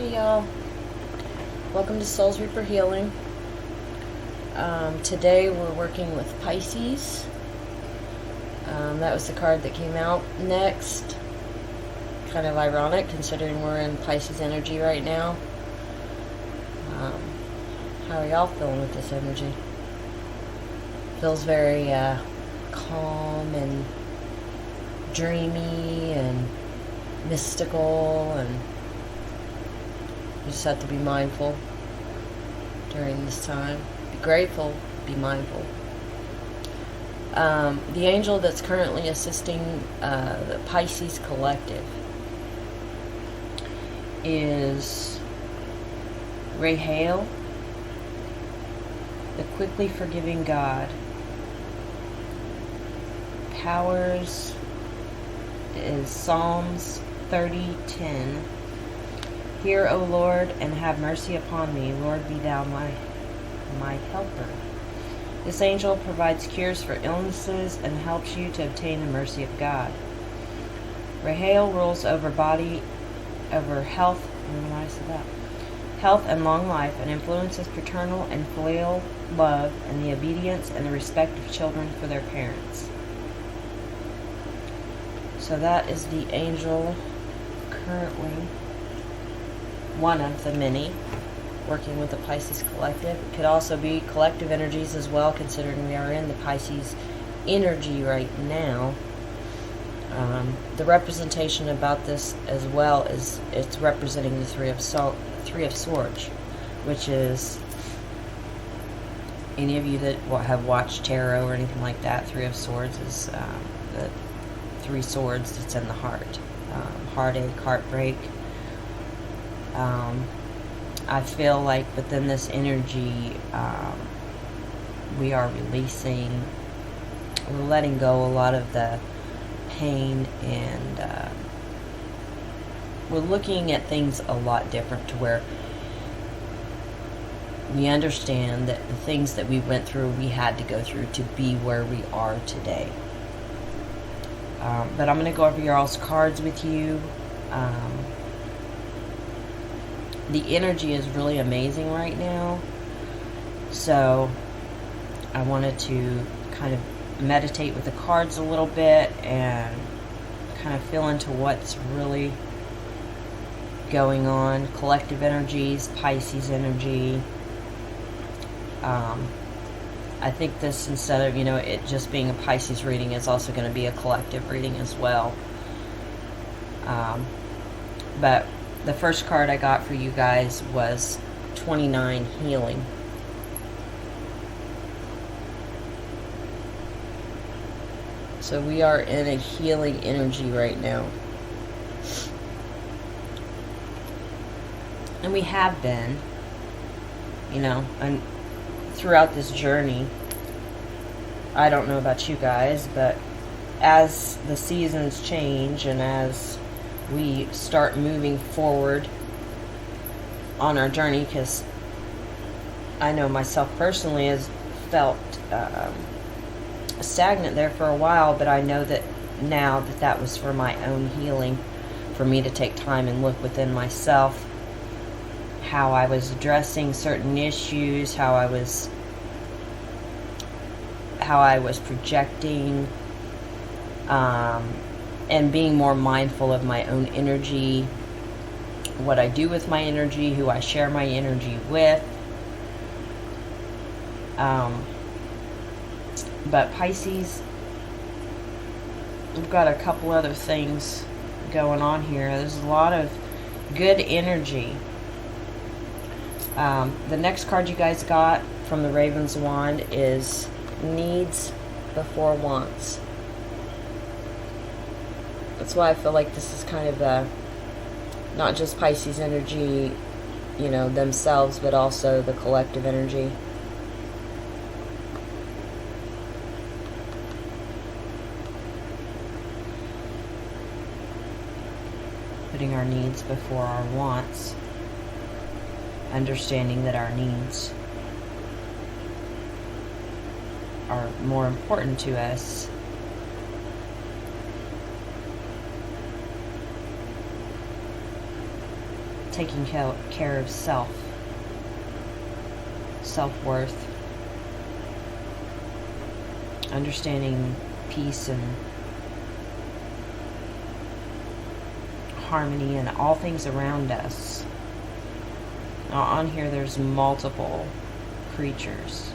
Hey y'all, welcome to SoulsReaper Healing. Today we're working with Pisces. That was the card that came out next. Kind of ironic considering we're in Pisces energy right now. How are y'all feeling with this energy? Feels very calm and dreamy and mystical, and you just have to be mindful during this time. Be grateful, be mindful. The angel that's currently assisting the Pisces collective is Rahel, the quickly forgiving God. Powers is Psalms 30:10. Hear, O Lord, and have mercy upon me. Lord, be thou my helper. This angel provides cures for illnesses and helps you to obtain the mercy of God. Rahel rules over health. I don't know why I said that. Health and long life, and influences paternal and filial love and the obedience and the respect of children for their parents. So that is the angel currently, one of the many, working with the Pisces collective. It could also be collective energies as well, considering we are in the Pisces energy right now. The representation about this as well is it's representing the Three of Swords, which is, any of you that have watched tarot or anything like that, Three of Swords is the three swords that's in the heart. Heartache, heartbreak. I feel like within this energy, we are releasing, we're letting go a lot of the pain, and we're looking at things a lot different, to where we understand that the things that we went through, we had to go through to be where we are today. But I'm going to go over your all's cards with you. The energy is really amazing right now. So I wanted to kind of meditate with the cards a little bit and kind of feel into what's really going on. Collective energies, Pisces energy. I think this, instead of, it just being a Pisces reading, is also going to be a collective reading as well. But the first card I got for you guys was 29, Healing. So we are in a healing energy right now. And we have been, and throughout this journey. I don't know about you guys, but as the seasons change and as we start moving forward on our journey, because I know myself personally has felt stagnant there for a while, but I know that now that was for my own healing, for me to take time and look within myself, how I was addressing certain issues, how I was projecting, and being more mindful of my own energy, what I do with my energy, who I share my energy with. But Pisces, we've got a couple other things going on here. There's a lot of good energy. The next card you guys got from the Raven's Wand is Needs Before Wants. That's why I feel like this is kind of not just Pisces energy, themselves, but also the collective energy. Putting our needs before our wants. Understanding that our needs are more important to us taking care of self-worth, understanding peace and harmony and all things around us. Now on here there's multiple creatures.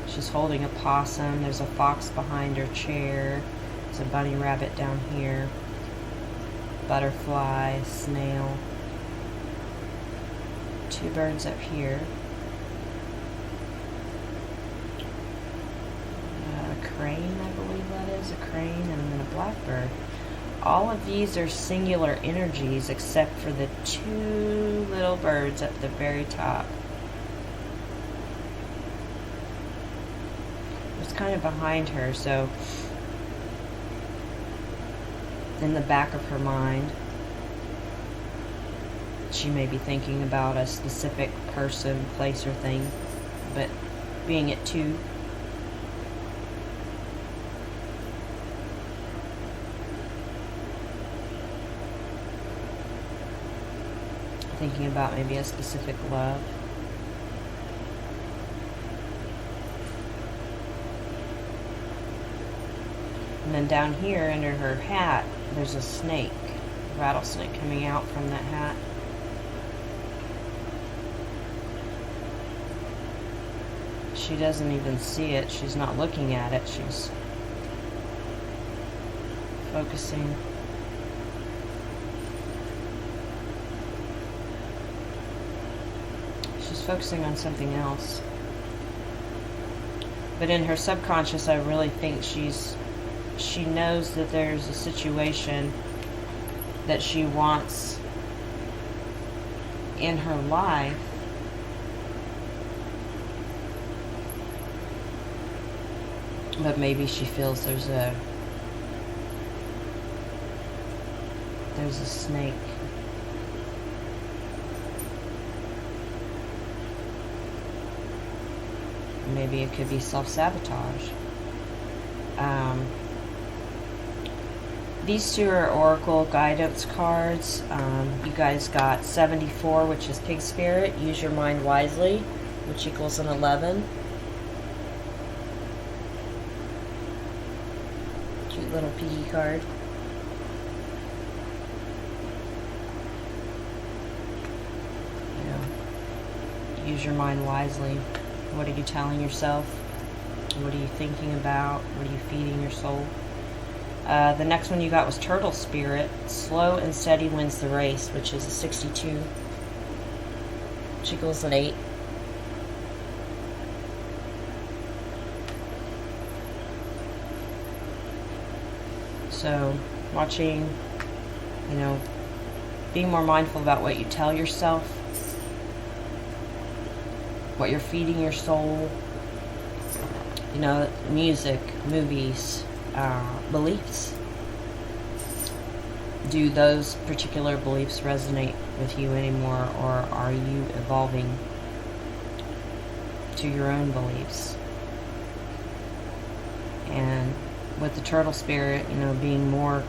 She's holding a possum. There's a fox behind her chair. There's a bunny rabbit down here. Butterfly, snail. 2 birds up here. A crane, I believe that is. A crane and then a blackbird. All of these are singular energies except for the 2 little birds at the very top. It's kind of behind her, so in the back of her mind, she may be thinking about a specific person, place, or thing, but being at 2. Thinking about maybe a specific love. And then down here under her hat, there's a snake, a rattlesnake coming out from that hat. She doesn't even see it. She's not looking at it. She's focusing. She's focusing on something else. But in her subconscious, I really think she knows that there's a situation that she wants in her life but maybe she feels there's a snake. Maybe it could be self-sabotage. These 2 are Oracle guidance cards. You guys got 74, which is Pig Spirit. Use your mind wisely, which equals an 11. Cute little piggy card. Use your mind wisely. What are you telling yourself? What are you thinking about? What are you feeding your soul? The next one you got was Turtle Spirit. Slow and steady wins the race, which is a 62. Which equals an 8. So, watching, being more mindful about what you tell yourself, what you're feeding your soul, music, movies, beliefs. Do those particular beliefs resonate with you anymore, or are you evolving to your own beliefs? And with the Turtle Spirit, being more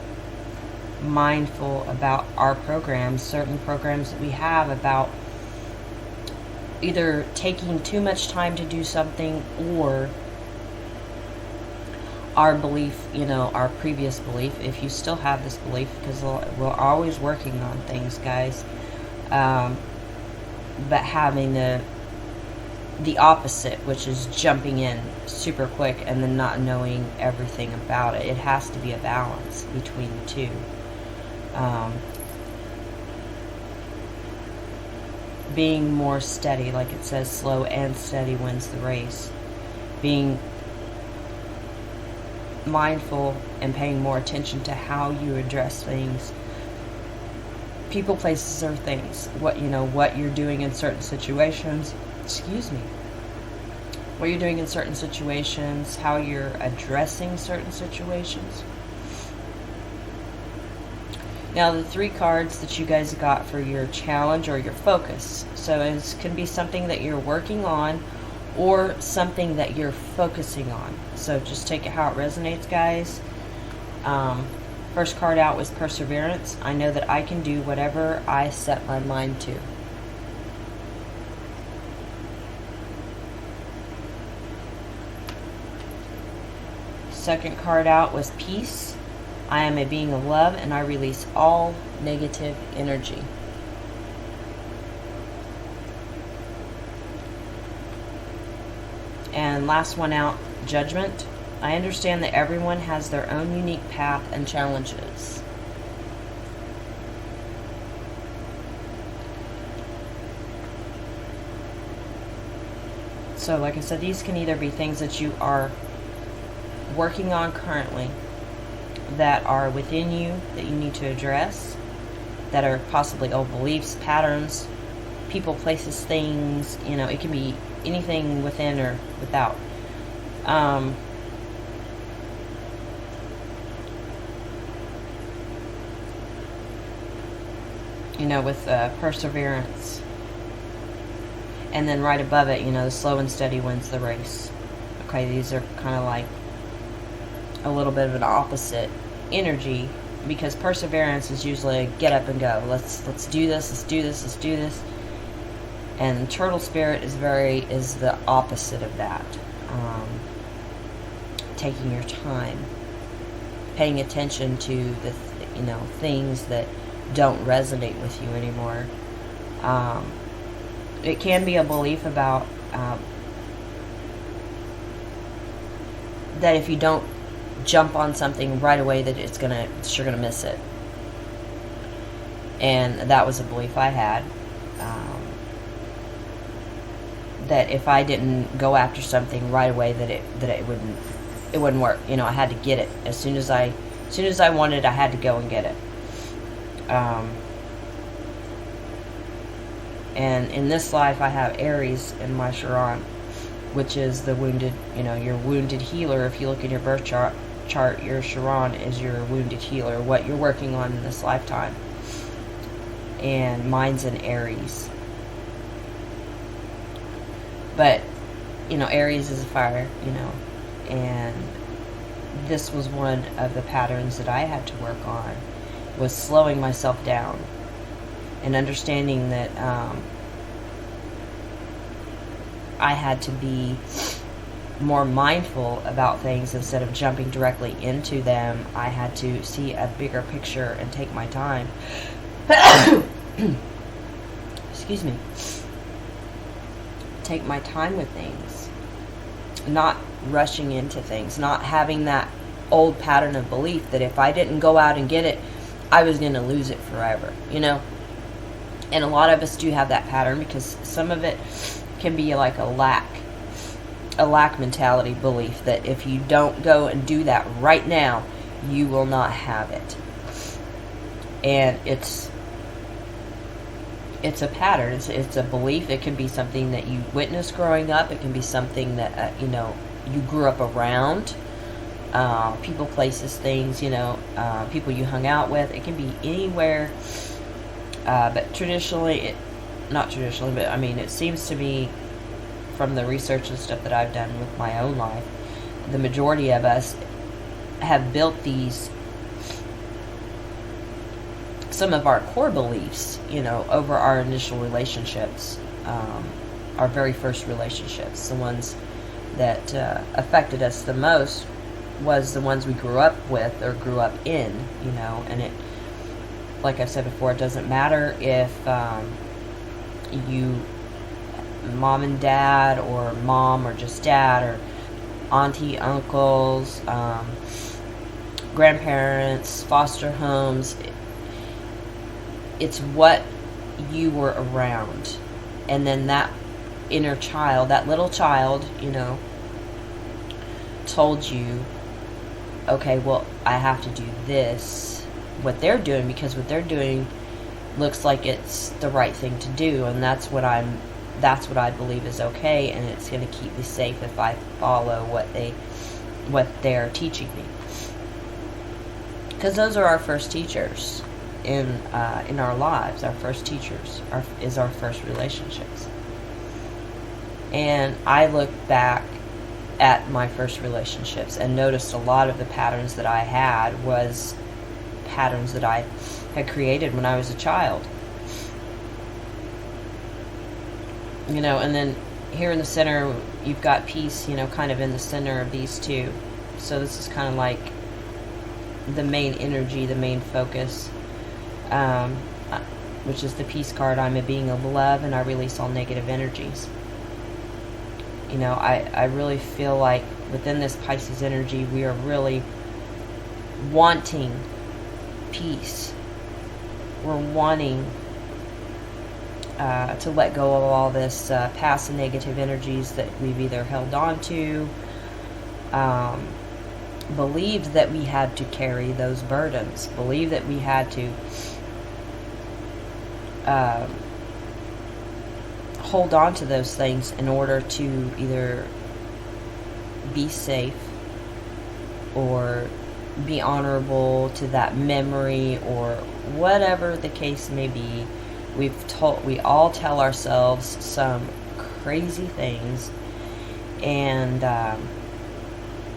mindful about our programs, certain programs that we have, about either taking too much time to do something, or our belief, our previous belief, if you still have this belief, because we're always working on things, guys, but having the opposite, which is jumping in super quick and then not knowing everything about it. It has to be a balance between the 2. Being more steady, like it says, slow and steady wins the race. Being mindful and paying more attention to how you address things, people, places, or things. What you're doing in certain situations. What you're doing in certain situations, how you're addressing certain situations. Now, the 3 cards that you guys got for your challenge or your focus. So it can be something that you're working on, or something that you're focusing on. So just take it how it resonates, guys. First card out was perseverance. I know that I can do whatever I set my mind to. Second card out was peace. I am a being of love and I release all negative energy. And last one out, judgment. I understand that everyone has their own unique path and challenges. So like I said, these can either be things that you are working on currently that are within you that you need to address, that are possibly old beliefs, patterns, people, places, things, you know, it can be anything within or without. You know, with perseverance. And then right above it, you know, the slow and steady wins the race. Okay, these are kind of like a little bit of an opposite energy, because perseverance is usually a get up and go. Let's do this, let's do this, let's do this. And turtle spirit is the opposite of that. Taking your time, paying attention to the things that don't resonate with you anymore. It can be a belief about that if you don't jump on something right away, that you're gonna miss it. And that was a belief I had, that if I didn't go after something right away, that it wouldn't work. You know, I had to get it as soon as I wanted it. I had to go and get it. And in this life, I have Aries in my Chiron, which is the wounded, your wounded healer. If you look in your birth chart, your Chiron is your wounded healer, what you're working on in this lifetime. And mine's in Aries. But, Aries is a fire, and this was one of the patterns that I had to work on, was slowing myself down and understanding that I had to be more mindful about things instead of jumping directly into them. I had to see a bigger picture and take my time. Excuse me. Take my time with things. Not rushing into things. Not having that old pattern of belief that if I didn't go out and get it, I was going to lose it forever, And a lot of us do have that pattern, because some of it can be like a lack mentality belief that if you don't go and do that right now, you will not have it. And it's a pattern. It's a belief. It can be something that you witnessed growing up. It can be something that you grew up around. People, places, things. People you hung out with. It can be anywhere. But traditionally, it seems to me, from the research and stuff that I've done with my own life, the majority of us have built some of our core beliefs, over our initial relationships, our very first relationships. The ones that affected us the most was the ones we grew up with or grew up in, and it, like I've said before, it doesn't matter if you, mom and dad, or mom or just dad, or auntie, uncles, grandparents, foster homes. It's what you were around. And then that inner child, that little child, told you, okay, well, I have to do this, what they're doing, because what they're doing looks like it's the right thing to do, and that's what I believe is okay, and it's going to keep me safe if I follow what they're teaching me. Because those are our first teachers in our lives. Our first teachers is our first relationships. And I look back at my first relationships and noticed a lot of the patterns that I had was patterns that I had created when I was a child. You know, and then here in the center, you've got peace, you know, kind of in the center of these two. So this is kind of like the main energy, the main focus, which is the peace card. I'm a being of love, and I release all negative energies. You know, I really feel like within this Pisces energy, we are really wanting peace. We're wanting to let go of all this past and negative energies that we've either held on to, believed that we had to carry those burdens, believed that we had to hold on to those things in order to either be safe or be honorable to that memory, or whatever the case may be. We all tell ourselves some crazy things, and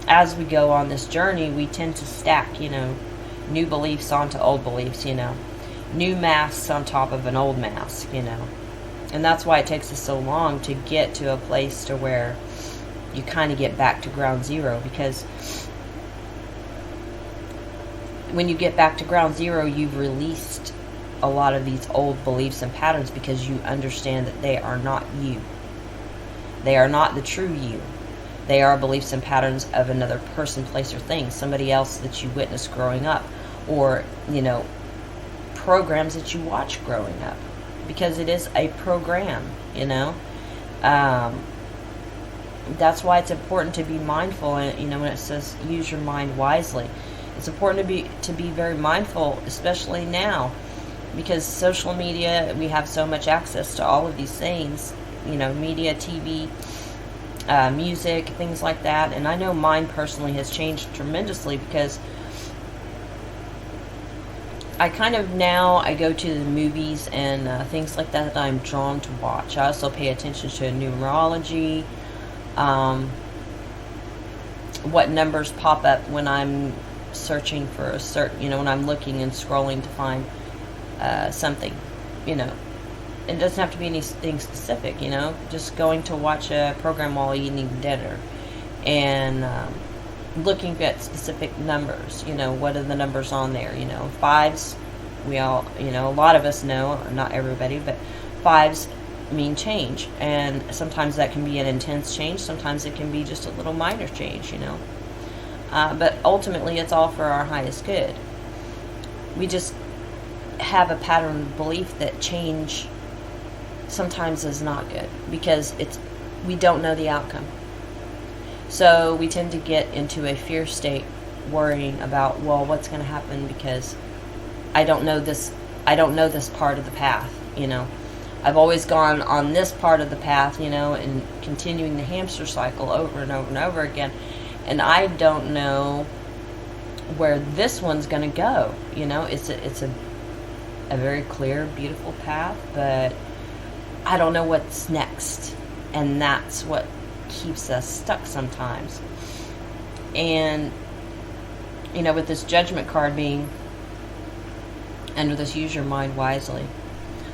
as we go on this journey, we tend to stack, you know, new beliefs onto old beliefs, you know, new masks on top of an old mask, you know. And that's why it takes us so long to get to a place to where you kind of get back to ground zero, because when you get back to ground zero, you've released a lot of these old beliefs and patterns, because you understand that they are not you. They are not the true you. They are beliefs and patterns of another person, place, or thing, somebody else that you witnessed growing up, or, you know, programs that you watch growing up, because it is a program, you know. That's why it's important to be mindful, and, you know, when it says use your mind wisely, it's important to be very mindful, especially now, because social media, we have so much access to all of these things, you know, media, TV, music, things like that. And I know mine personally has changed tremendously, because I kind of now, I go to the movies and things like that I'm drawn to watch. I also pay attention to numerology, what numbers pop up when I'm searching for a certain, you know, when I'm looking and scrolling to find something, you know. It doesn't have to be anything specific, you know, just going to watch a program while eating dinner, and looking at specific numbers, you know, what are the numbers on there, you know. Fives, we all, you know, a lot of us know, not everybody, but fives mean change, and sometimes that can be an intense change, sometimes it can be just a little minor change, you know. But ultimately, it's all for our highest good. We just have a pattern of belief that change sometimes is not good, because we don't know the outcome. So we tend to get into a fear state, worrying about, well, what's going to happen, because I don't know this part of the path, you know. I've always gone on this part of the path, you know, and continuing the hamster cycle over and over and over again, and I don't know where this one's going to go, you know. It's a very clear, beautiful path, but I don't know what's next, and that's what keeps us stuck sometimes. And, you know, with this Judgment card being under this use your mind wisely,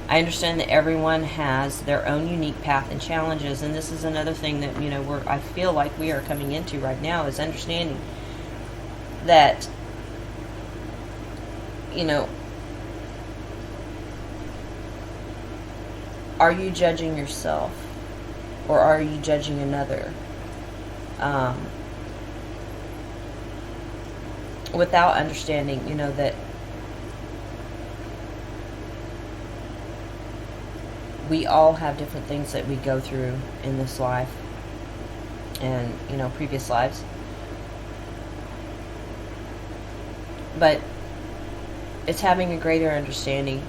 I understand that everyone has their own unique path and challenges, and this is another thing that, you know, I feel like we are coming into right now, is understanding that, you know, are you judging yourself, or are you judging another? Without understanding, you know, that we all have different things that we go through in this life and, you know, previous lives. But it's having a greater understanding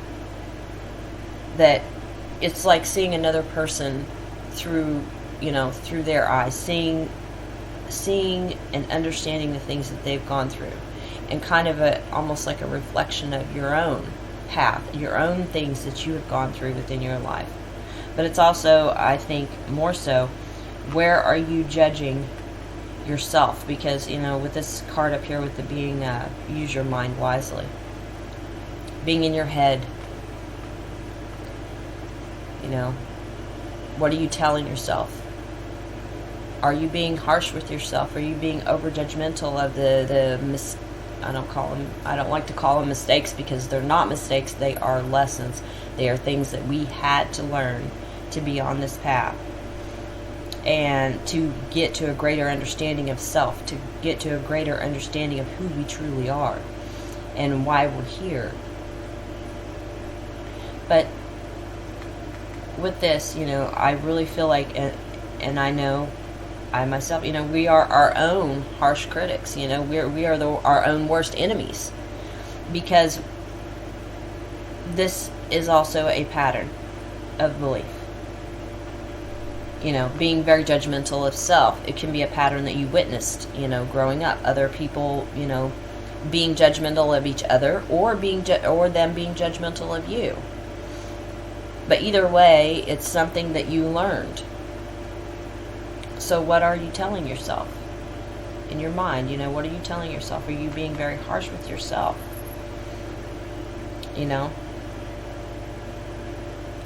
that it's like seeing another person through, you know, through their eyes, seeing and understanding the things that they've gone through, and kind of almost like a reflection of your own path, your own things that you have gone through within your life. But it's also, I think, more so, where are you judging yourself? Because, you know, with this card up here with the being use your mind wisely, being in your head. You know, what are you telling yourself? Are you being harsh with yourself? Are you being over judgmental of I don't like to call them mistakes, because they're not mistakes. They are lessons. They are things that we had to learn to be on this path, and to get to a greater understanding of self, to get to a greater understanding of who we truly are and why we're here. But with this, you know, I really feel like, and I know I myself, you know, we are our own harsh critics. You know, we are our own worst enemies, because this is also a pattern of belief. You know, being very judgmental of self. It can be a pattern that you witnessed, you know, growing up. Other people, you know, being judgmental of each other, or them being judgmental of you. But either way, it's something that you learned. So what are you telling yourself in your mind? You know, what are you telling yourself? Are you being very harsh with yourself? You know,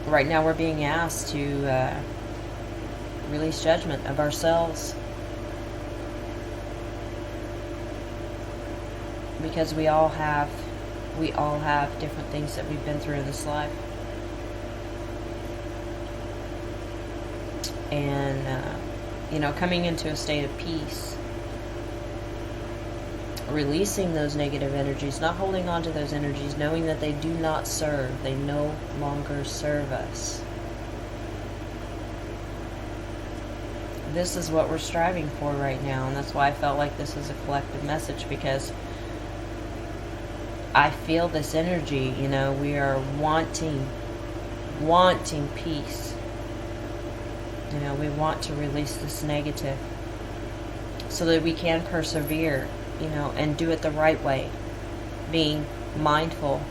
right now we're being asked to release judgment of ourselves, because we all have different things that we've been through in this life. And you know, coming into a state of peace, releasing those negative energies, not holding on to those energies, knowing that they do not serve, they no longer serve us. This is what we're striving for right now, and that's why I felt like this is a collective message, because I feel this energy. You know, we are wanting peace. You know, we want to release this negative so that we can persevere, you know, and do it the right way, being mindful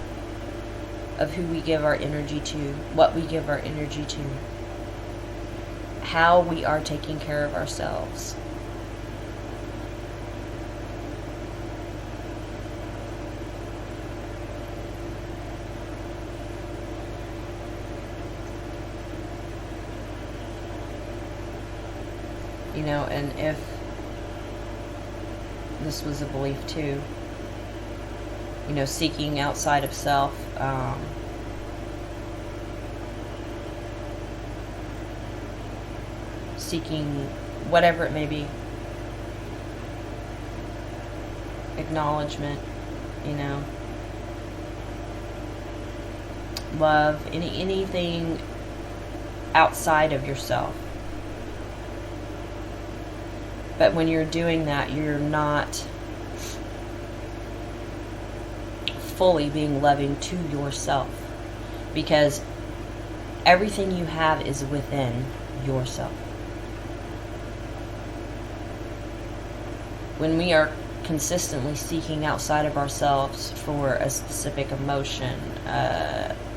of who we give our energy to, what we give our energy to, how we are taking care of ourselves. You know, and if this was a belief too, you know, seeking outside of self, seeking whatever it may be, acknowledgement, you know, love, anything outside of yourself. But when you're doing that, you're not fully being loving to yourself, because everything you have is within yourself. When we are consistently seeking outside of ourselves for a specific emotion,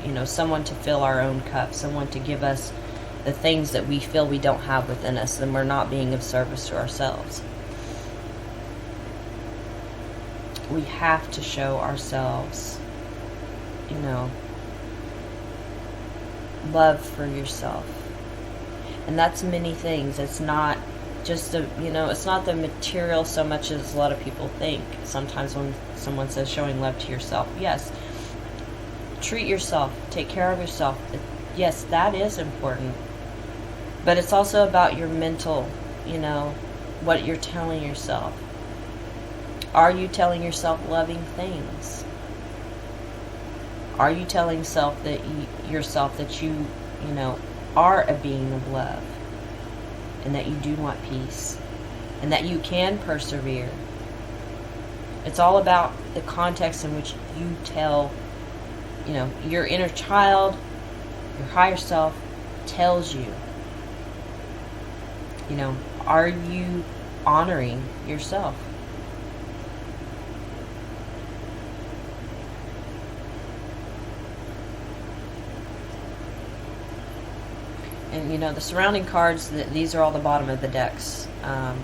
you know, someone to fill our own cup, someone to give us the things that we feel we don't have within us, then we're not being of service to ourselves. We have to show ourselves, you know, love for yourself. And that's many things. It's not just it's not the material so much as a lot of people think. Sometimes when someone says showing love to yourself, yes, treat yourself, take care of yourself. Yes, that is important. But it's also about your mental, you know, what you're telling yourself. Are you telling yourself loving things? Are you telling yourself that you know, are a being of love, and that you do want peace, and that you can persevere? It's all about the context in which you tell, you know, your inner child, your higher self tells you. You know, are you honoring yourself? And, you know, the surrounding cards, these are all the bottom of the decks. The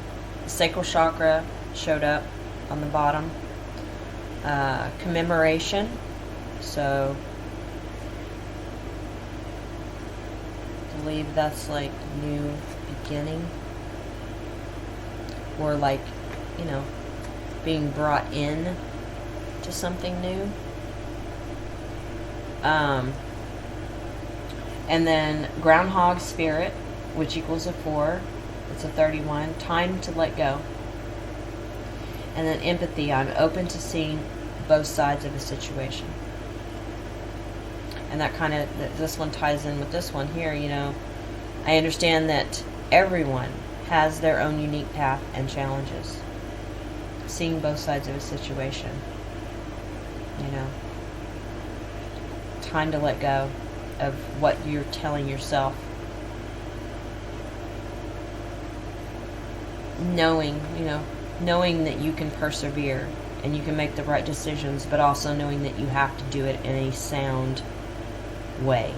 sacral chakra showed up on the bottom. Commemoration, So I believe that's like new beginning, or like, you know, being brought in to something new. And then groundhog spirit, which equals a 4. It's a 31. Time to let go. And then empathy. I'm open to seeing both sides of a situation. And that kind of, this one ties in with this one here, you know. I understand that everyone has their own unique path and challenges. Seeing both sides of a situation. You know. Time to let go of what you're telling yourself. Knowing that you can persevere and you can make the right decisions, but also knowing that you have to do it in a sound way.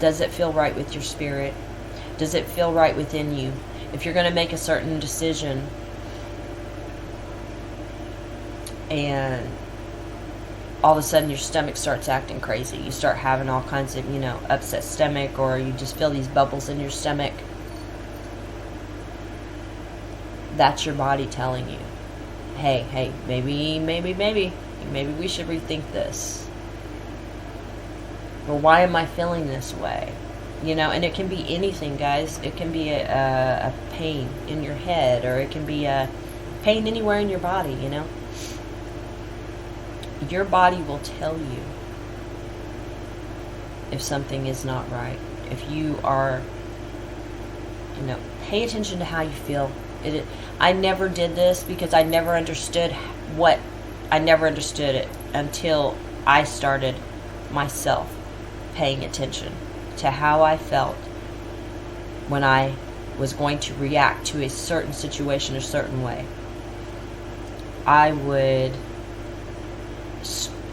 Does it feel right with your spirit? Does it feel right within you? If you're going to make a certain decision and all of a sudden your stomach starts acting crazy, you start having all kinds of, you know, upset stomach, or you just feel these bubbles in your stomach, that's your body telling you, hey, maybe we should rethink this. Or why am I feeling this way? You know, and it can be anything, guys. It can be a pain in your head, or it can be a pain anywhere in your body, you know. Your body will tell you if something is not right. If you are, you know, pay attention to how you feel. I never did this because I never understood it until I started myself paying attention to how I felt when I was going to react to a certain situation a certain way. I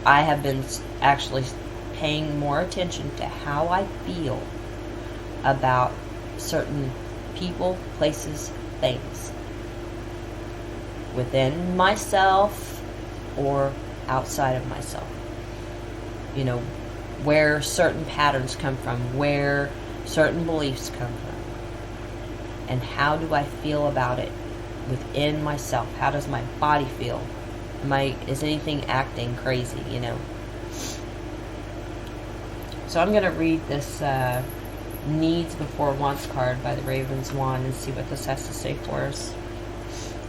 have been actually paying more attention to how I feel about certain people, places, things. Within myself or outside of myself. You know, where certain patterns come from, where certain beliefs come from. And how do I feel about it within myself? How does my body feel? Is anything acting crazy, you know? So I'm going to read this Needs Before Wants card by the Raven's Wand and see what this has to say for us.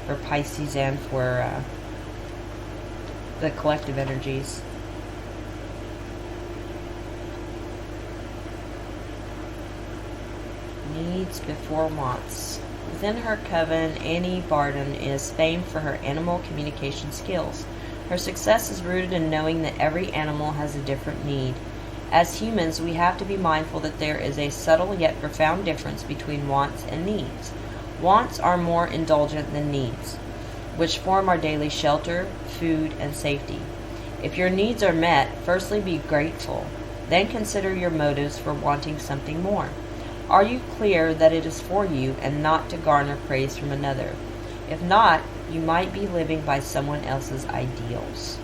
For Pisces and for the collective energies. Needs before wants. Within her coven, Annie Barden is famed for her animal communication skills. Her success is rooted in knowing that every animal has a different need. As humans, we have to be mindful that there is a subtle yet profound difference between wants and needs. Wants are more indulgent than needs, which form our daily shelter, food, and safety. If your needs are met, firstly be grateful. Then consider your motives for wanting something more. Are you clear that it is for you and not to garner praise from another? If not, you might be living by someone else's ideals.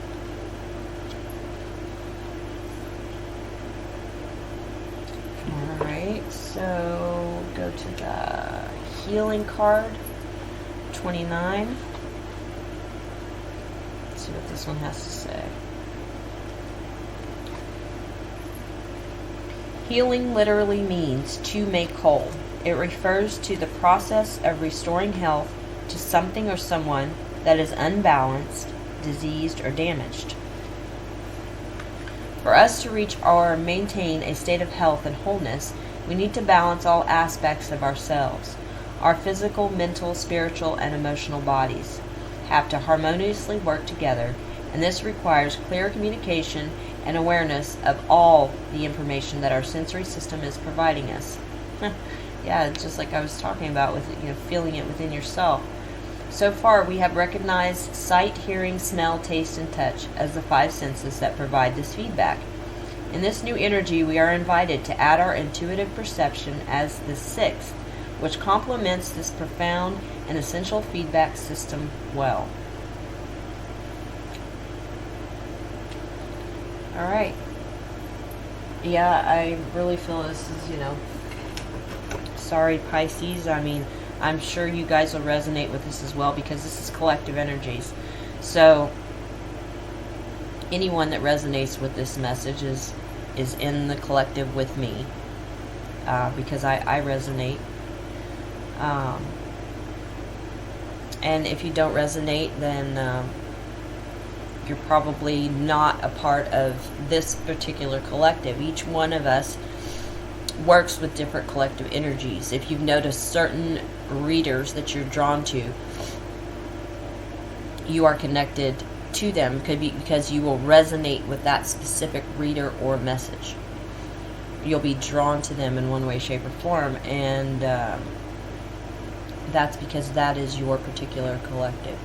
Alright, so go to the healing card, 29. Let's see what this one has to say. Healing literally means to make whole. It refers to the process of restoring health to something or someone that is unbalanced, diseased, or damaged. For us to reach or maintain a state of health and wholeness, we need to balance all aspects of ourselves. Our physical, mental, spiritual, and emotional bodies have to harmoniously work together, and this requires clear communication and awareness of all the information that our sensory system is providing us. Yeah, it's just like I was talking about with, you know, feeling it within yourself. So far, we have recognized sight, hearing, smell, taste, and touch as the 5 senses that provide this feedback. In this new energy, we are invited to add our intuitive perception as the 6th, which complements this profound and essential feedback system well. Alright. Yeah, I really feel this is, sorry, Pisces. I mean, I'm sure you guys will resonate with this as well, because this is collective energies. So, anyone that resonates with this message is in the collective with me, because I resonate. And if you don't resonate, then you're probably not a part of this particular collective. Each one of us works with different collective energies. If you've noticed certain readers that you're drawn to, you are connected to them, could be because you will resonate with that specific reader or message. You'll be drawn to them in one way, shape, or form, and that's because that is your particular collective.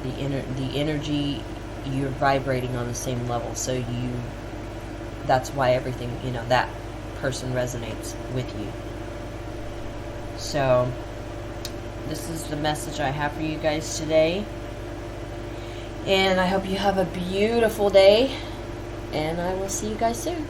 The energy, you're vibrating on the same level, so that's why everything, that person resonates with you. So this is the message I have for you guys today, and I hope you have a beautiful day, and I will see you guys soon.